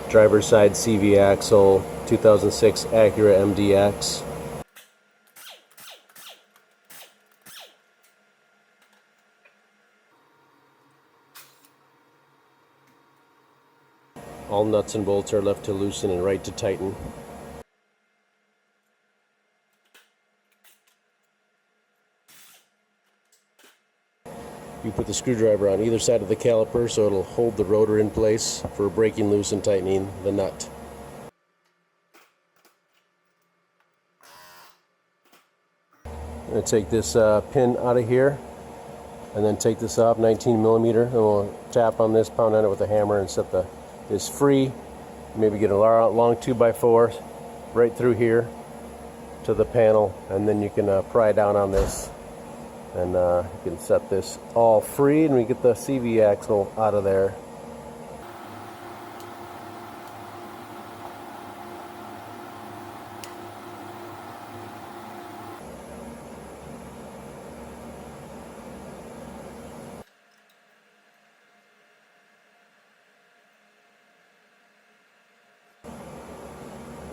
driver's side CV axle, 2006 Acura MDX. All nuts and bolts are left to loosen and right to tighten. You put the screwdriver on either side of the caliper so it'll hold the rotor in place for breaking loose and tightening the nut. I'm going to take this pin out of here and then take this off, 19 millimeter, and we'll tap on this, pound on it with a hammer and set this free. Maybe get a long 2x4 right through here to the panel, and then you can pry down on this, and you can set this all free, and we get the CV axle out of there.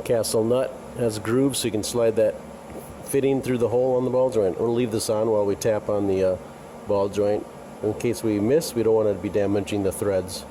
Castle nut has grooves, so you can slide that fitting through the hole on the ball joint. We'll leave this on while we tap on the ball joint. In case we miss, we don't want it to be damaging the threads.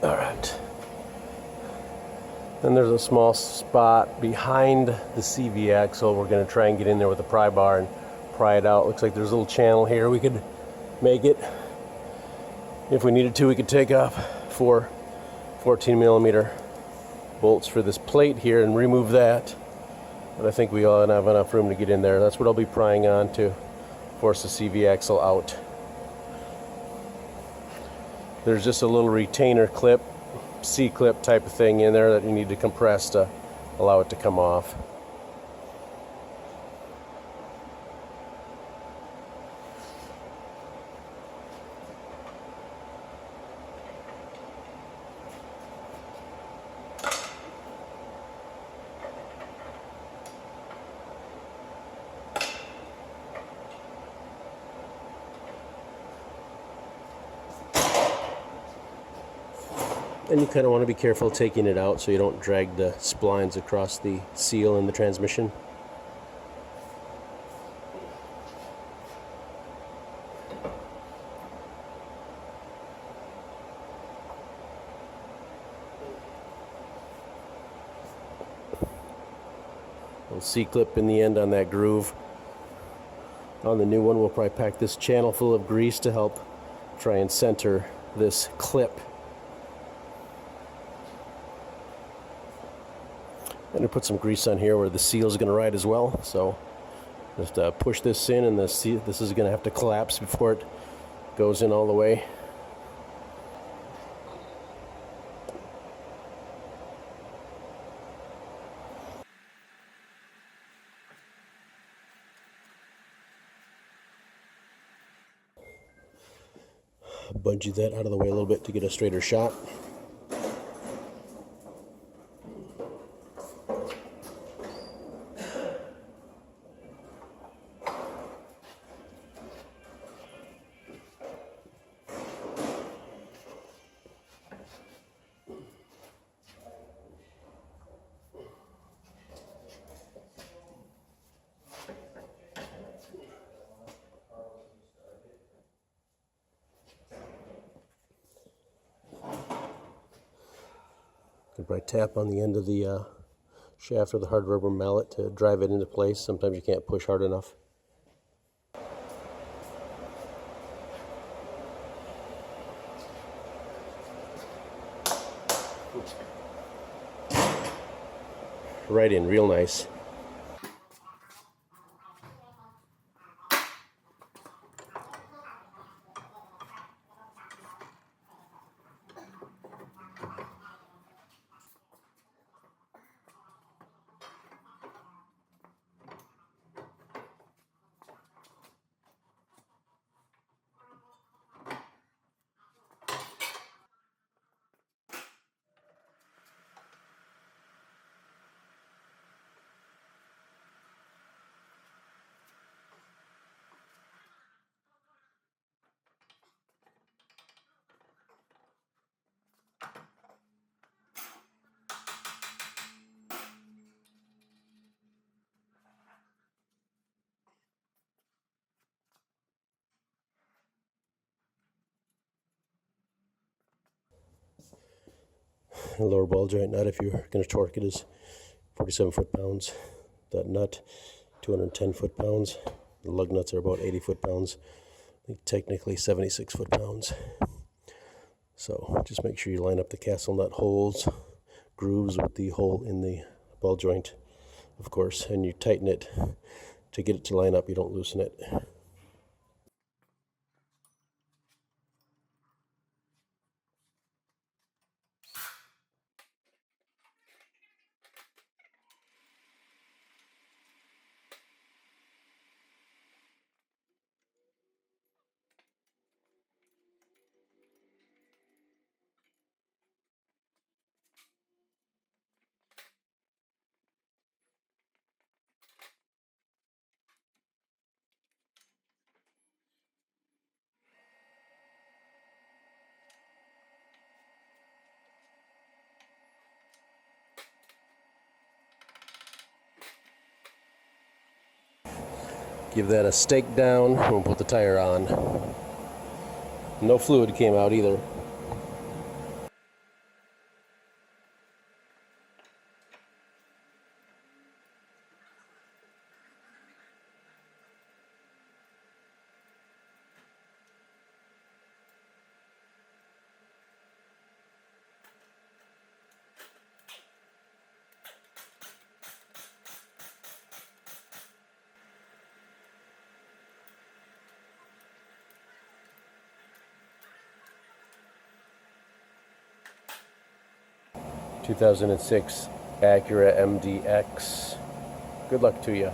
Alright. Then there's a small spot behind the CV axle. We're going to try and get in there with a pry bar and pry it out. Looks like there's a little channel here. We could make it. If we needed to, we could take off 4 14 millimeter bolts for this plate here and remove that. But I think we all have enough room to get in there. That's what I'll be prying on to force the CV axle out. There's just a little retainer clip, C-clip type of thing in there that you need to compress to allow it to come off. And you kind of want to be careful taking it out so you don't drag the splines across the seal in the transmission. Little C-clip in the end on that groove. On the new one, we'll probably pack this channel full of grease to help try and center this clip. I'm going to put some grease on here where the seal is going to ride as well. So just push this in, and this is going to have to collapse before it goes in all the way. Bungee that out of the way a little bit to get a straighter shot. You can probably tap on the end of the shaft with a hard rubber mallet to drive it into place. Sometimes you can't push hard enough. right in real nice. The lower ball joint nut, if you're going to torque it, is 47 foot-pounds. That nut, 210 foot-pounds. The lug nuts are about 80 foot-pounds. I think technically 76 foot-pounds. So just make sure you line up the castle nut holes, grooves with the hole in the ball joint, of course, and you tighten it to get it to line up. You don't loosen it. 'Give that a stake down, and we'll put the tire on. No fluid came out either. '2006 Acura MDX. Good luck to you.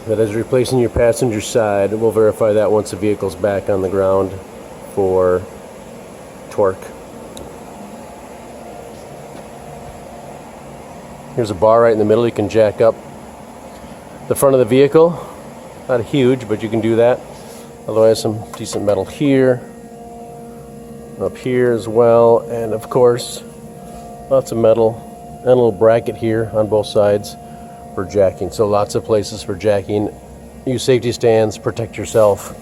That is replacing your passenger side. We'll verify that once the vehicle's back on the ground for torque. Here's a bar right in the middle. You can jack up the front of the vehicle. Not huge, but you can do that. Otherwise, some decent metal here, up here as well, and of course, lots of metal and a little bracket here on both sides for jacking. So lots of places for jacking. Use safety stands, protect yourself.